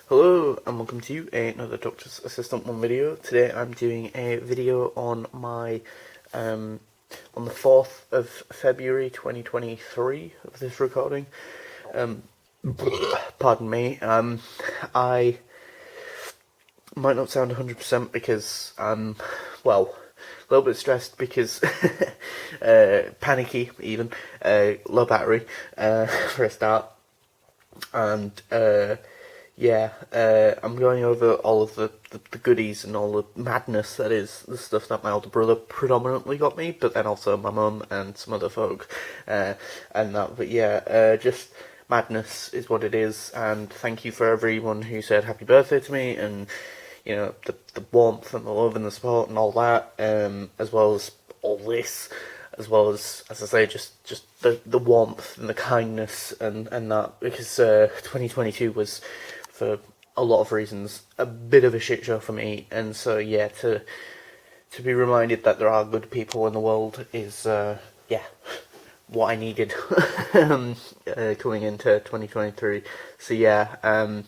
Hello and welcome to another Doctor's Assistant 1 video. Today I'm doing a video on my, on the 4th of February 2023 of this recording. Pardon me, I might not sound 100% because I'm, well, a little bit stressed because, panicky even, low battery, for a start, and, yeah, I'm going over all of the goodies and all the madness that is the stuff that my older brother predominantly got me, but then also my mum and some other folk, and that, but yeah, just madness is what it is, and thank you for everyone who said happy birthday to me, and, you know, the warmth and the love and the support and all that, as well as all this, as well as I say, just the warmth and the kindness and that, because 2022 was, for a lot of reasons, a bit of a shit show for me, and so yeah, to be reminded that there are good people in the world is, yeah, what I needed coming into 2023. So yeah, I'm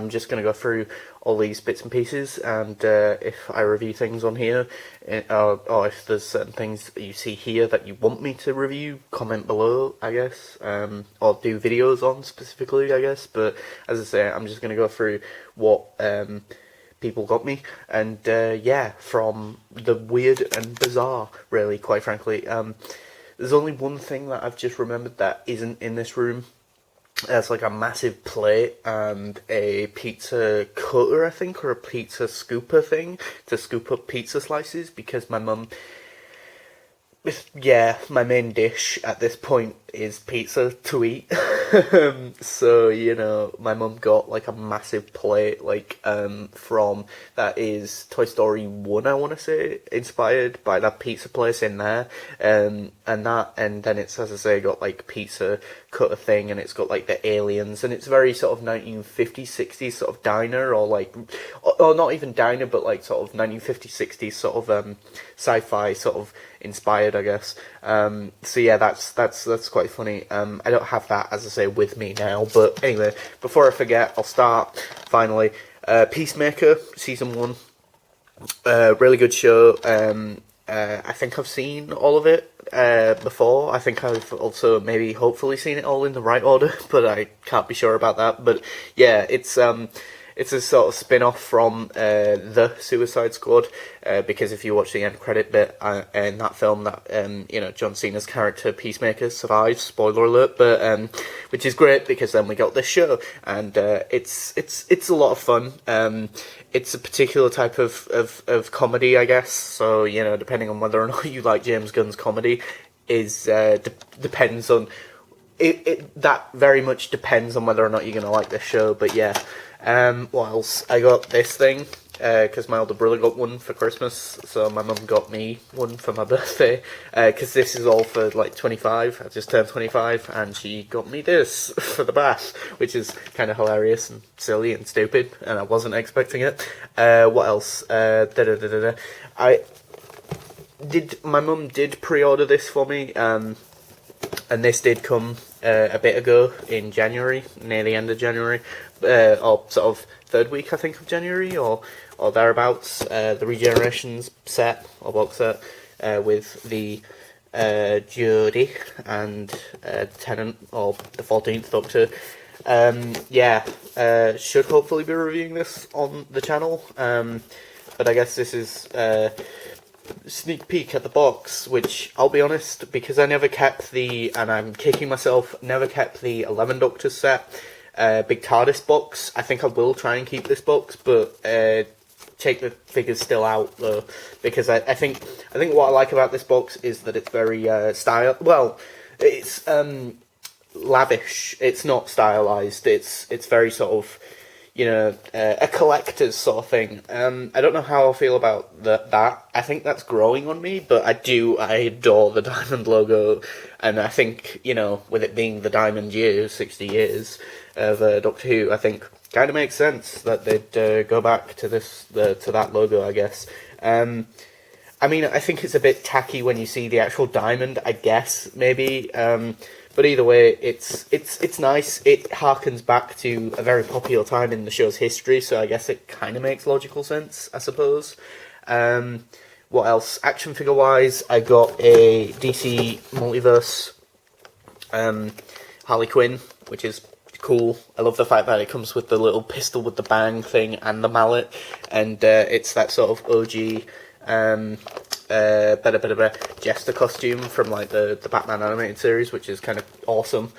just going to go through all these bits and pieces, and if I review things on here, or if there's certain things that you see here that you want me to review, comment below, I guess, or do videos on specifically, I guess, but as I say, I'm just going to go through what people got me, and yeah, from the weird and bizarre, really, quite frankly. There's only one thing that I've just remembered that isn't in this room. It's like a massive plate and a pizza cutter, I think, or a pizza scooper thing to scoop up pizza slices, because my mum, yeah, my main dish at this point is pizza to eat. So, you know, my mum got like a massive plate, like, from, that is Toy Story 1, I want to say, inspired by that pizza place in there, and then it's, as I say, got like pizza cutter thing, and it's got like the aliens, and it's very sort of 1950s, 60s sort of diner, or like, or not even diner, but like sort of 1950s, 60s sort of, sci-fi sort of inspired, I guess. So yeah, that's quite funny. I don't have that, as I say, with me now, but anyway, before I forget, I'll start, finally. Peacemaker, Season 1, really good show. I think I've seen all of it before. I think I've also maybe hopefully seen it all in the right order, but I can't be sure about that. But yeah, it's a sort of spin-off from The Suicide Squad, because if you watch the end credit bit in that film, that you know, John Cena's character Peacemaker survives. Spoiler alert, but which is great because then we got this show, and it's a lot of fun. It's a particular type of comedy, I guess. So, you know, depending on whether or not you like James Gunn's comedy, is depends on it. That very much depends on whether or not you're gonna like this show. But yeah. What else? I got this thing, because my older brother got one for Christmas, so my mum got me one for my birthday, because this is all for, like, 25, I just turned 25, and she got me this for the bath, which is kind of hilarious and silly and stupid, and I wasn't expecting it. What else? My mum did pre-order this for me, and this did come a bit ago in January, near the end of January, or sort of third week, I think, of January, or thereabouts. The Regenerations set, or box set, with the Jodie and Tennant, or the 14th Doctor. Yeah, should hopefully be reviewing this on the channel, but I guess this is sneak peek at the box, which, I'll be honest, because I never kept and I'm kicking myself, never kept the 11 Doctors set, Big TARDIS box. I think I will try and keep this box, but take the figures still out, though, because I think what I like about this box is that it's very well, it's lavish. It's not stylized. It's very sort of, you know, a collector's sort of thing. I don't know how I feel about that. I think that's growing on me, but I adore the Diamond logo, and I think, you know, with it being the Diamond years, 60 years of Doctor Who, I think kind of makes sense that they'd go back to that logo, I guess. I mean, I think it's a bit tacky when you see the actual diamond, I guess, maybe, But either way, it's nice. It harkens back to a very popular time in the show's history, so I guess it kind of makes logical sense, I suppose. What else? Action figure wise, I got a DC Multiverse Harley Quinn, which is cool. I love the fact that it comes with the little pistol with the bang thing and the mallet, and it's that sort of OG Jester costume from like the Batman animated series, which is kind of awesome.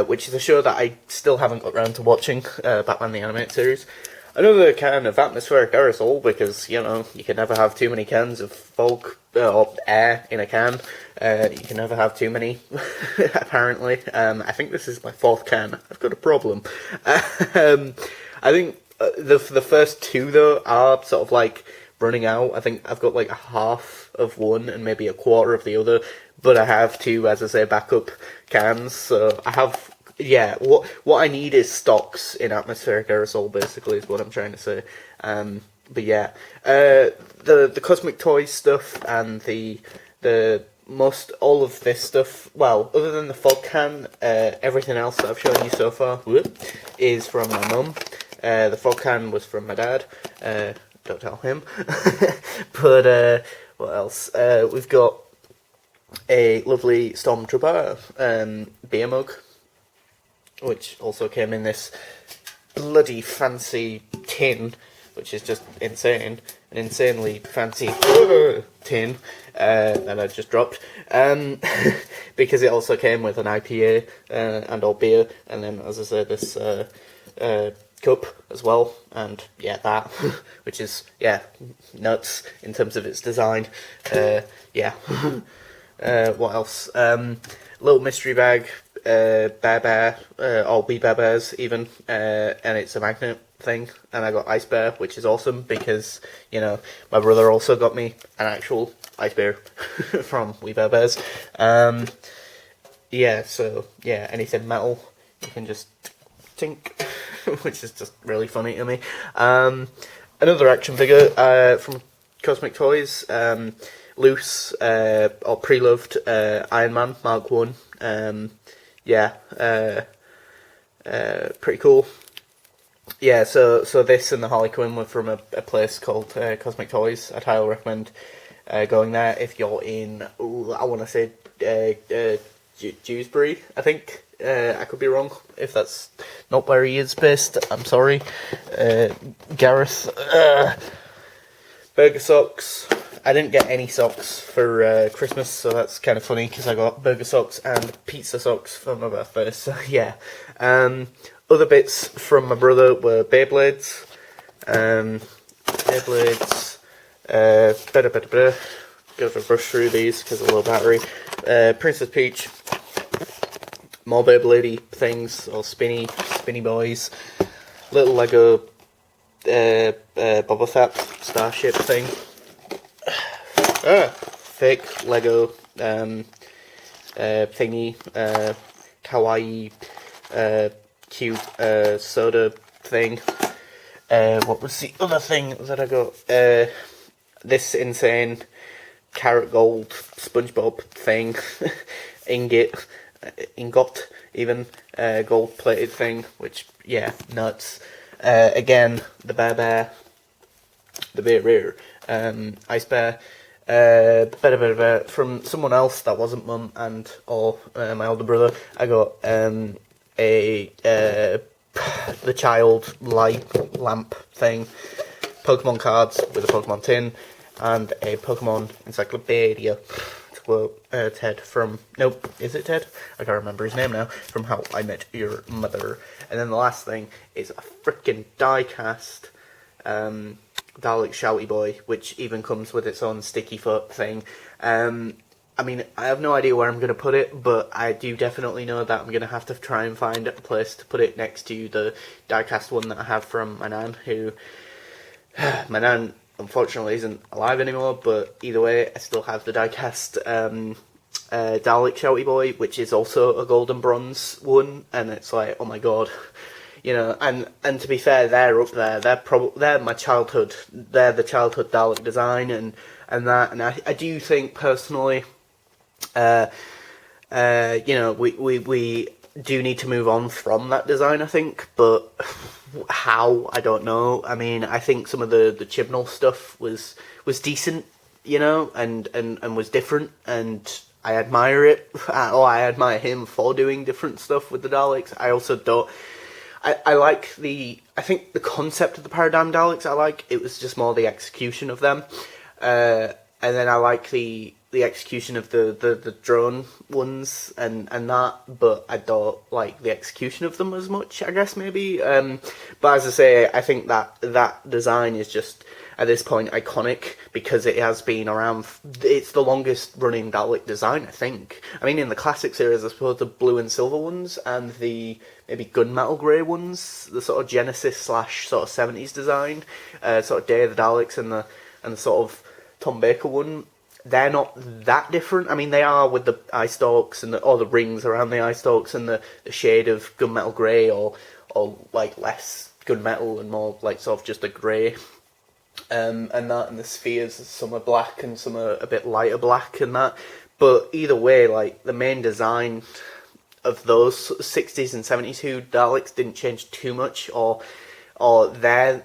Which is a show that I still haven't got around to watching, Batman the animated series. Another can of atmospheric aerosol, because, you know, you can never have too many cans of fog or air in a can. You can never have too many, apparently. I think this is my fourth can. I've got a problem. I think the first two, though, are sort of like running out. I think I've got like a half of one and maybe a quarter of the other. But I have two, as I say, backup cans. So I have... Yeah, what I need is stocks in atmospheric aerosol, basically, is what I'm trying to say. But yeah, the Cosmic Toys stuff and the most all of this stuff. Well, other than the fog can, everything else that I've shown you so far is from my mum. The fog can was from my dad. Don't tell him. But what else? We've got a lovely Stormtrooper beer mug, which also came in this bloody fancy tin, which is just insane. An insanely fancy tin that I just dropped. Because it also came with an IPA and all beer, and then, as I said, this cup as well, and yeah, that, which is, yeah, nuts in terms of its design. Yeah. What else? Little mystery bag. Bear Bear, or We Bear Bears even, and it's a magnet thing, and I got Ice Bear, which is awesome, because, you know, my brother also got me an actual Ice Bear from We Bear Bears. Yeah, so, yeah, anything metal, you can just tink, which is just really funny to me. Another action figure from Cosmic Toys, loose, or pre-loved, Iron Man Mark 1. Yeah, pretty cool. Yeah, so this and the Harley Quinn were from a place called Cosmic Toys. I'd highly recommend going there if you're in, I want to say, Dewsbury, I think. I could be wrong if that's not where he is based. I'm sorry. Gareth. Burger socks. I didn't get any socks for Christmas, so that's kind of funny, because I got burger socks and pizza socks for my birthday, so yeah. Other bits from my brother were Beyblades. Beyblades. Go for a brush through these, because of a low battery. Princess Peach. More Beyblade things, or spinny boys. Little Lego Boba Fett starship thing. Fake Lego thingy, kawaii cute soda thing. What was the other thing that I got? This insane carrot gold SpongeBob thing, ingot even, gold plated thing, which, yeah, nuts. Again, the bear, Ice Bear. From someone else that wasn't mum and or my older brother, I got the child light lamp thing, Pokemon cards with a Pokemon tin, and a Pokemon encyclopedia. To quote Ted from, nope, is it Ted? I can't remember his name now, from How I Met Your Mother. And then the last thing is a freaking die-cast Dalek Shouty Boy, which even comes with its own sticky foot thing. I mean, I have no idea where I'm going to put it, but I do definitely know that I'm going to have to try and find a place to put it next to the diecast one that I have from my nan, who... my nan, unfortunately, isn't alive anymore, but either way, I still have the diecast Dalek Shouty Boy, which is also a gold and bronze one, and it's like, oh my god... You know, and to be fair, they're up there. They're my childhood. They're the childhood Dalek design and that. And I do think personally, you know, we do need to move on from that design, I think, but how, I don't know. I mean, I think some of the Chibnall stuff was decent, you know, and was different, and I admire it, or I admire him for doing different stuff with the Daleks. I also don't, I like I think the concept of the Paradigm Daleks I like, it was just more the execution of them, and then I like the execution of the drone ones and that, but I don't like the execution of them as much, I guess, maybe. But as I say, I think that design is just, at this point, iconic, because it has been around, it's the longest running Dalek design, I think. I mean, in the classic series, I suppose the blue and silver ones, and the maybe gunmetal grey ones, the sort of Genesis / sort of 70s design, sort of Day of the Daleks, and the sort of Tom Baker one, they're not that different. I mean, they are with the eye stalks and all the rings around the eye stalks and the shade of gunmetal grey, or like less gunmetal and more like sort of just a grey. And that, and the spheres, some are black and some are a bit lighter black and that. But either way, like, the main design of those 60s and 70s Who Daleks didn't change too much, or they're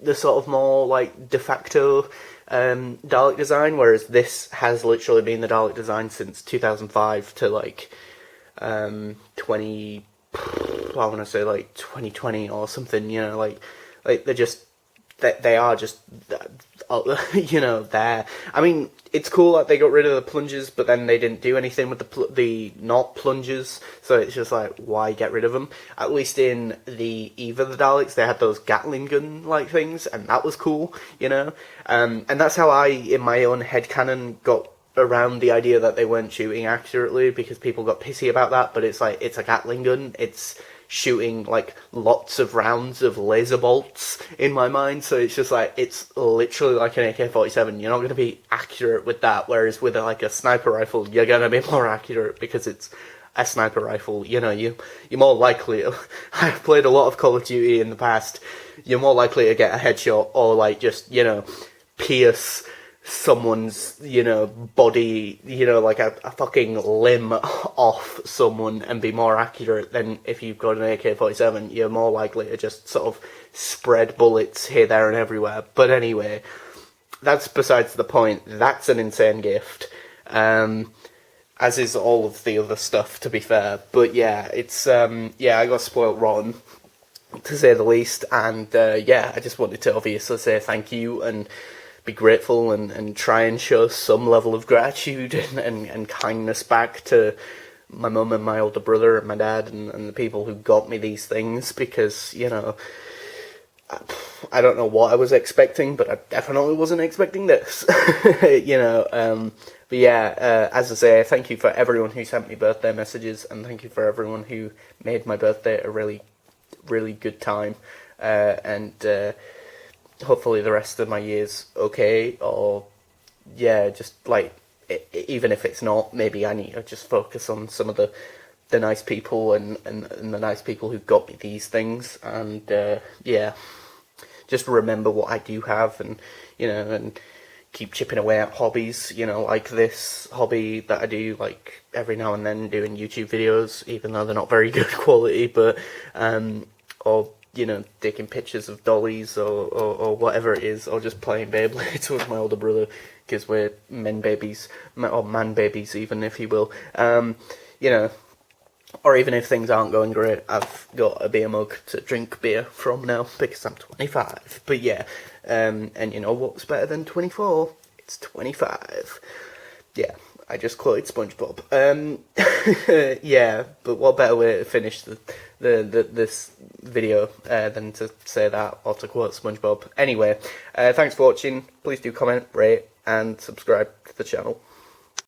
the sort of more like de facto Dalek design, whereas this has literally been the Dalek design since 2005 to like 20, I want to say like 2020 or something, you know, like they're just, they are just, you know, there. I mean, it's cool that they got rid of the plungers, but then they didn't do anything with the not plungers, so it's just like, why get rid of them? At least in the Eve of the Daleks, they had those Gatling gun-like things, and that was cool, you know? And that's how I, in my own headcanon, got around the idea that they weren't shooting accurately, because people got pissy about that, but it's like, it's a Gatling gun, it's shooting like lots of rounds of laser bolts in my mind, so it's just like, it's literally like an AK-47. You're not going to be accurate with that, whereas with like a sniper rifle, you're going to be more accurate because it's a sniper rifle. You know, you're more likely, I've played a lot of Call of Duty in the past, you're more likely to get a headshot or like just, you know, pierce someone's, you know, body, you know, like a fucking limb off someone and be more accurate than if you've got an AK-47. You're more likely to just sort of spread bullets here, there and everywhere. But anyway, that's besides the point. That's an insane gift. As is all of the other stuff, to be fair. But yeah, it's, yeah, I got spoiled rotten, to say the least. And yeah, I just wanted to obviously say thank you and be grateful and try and show some level of gratitude and kindness back to my mum and my older brother and my dad and the people who got me these things, because, you know, I don't know what I was expecting, but I definitely wasn't expecting this. You know, but yeah, as I say, thank you for everyone who sent me birthday messages, and thank you for everyone who made my birthday a really, really good time, and hopefully the rest of my year's okay, or yeah, just like, even if it's not, maybe I need to just focus on some of the nice people and the nice people who got me these things, and yeah, just remember what I do have, and, you know, and keep chipping away at hobbies, you know, like this hobby that I do, like, every now and then, doing YouTube videos, even though they're not very good quality, but, or, you know, taking pictures of dollies or whatever it is, or just playing Beyblades with my older brother, because we're men babies, or man babies even, if you will. You know, or even if things aren't going great, I've got a beer mug to drink beer from now, because I'm 25. But yeah, and you know what's better than 24? It's 25. Yeah, I just quoted SpongeBob. Yeah, but what better way to finish this video than to say that, or to quote SpongeBob. Anyway, thanks for watching. Please do comment, rate, and subscribe to the channel.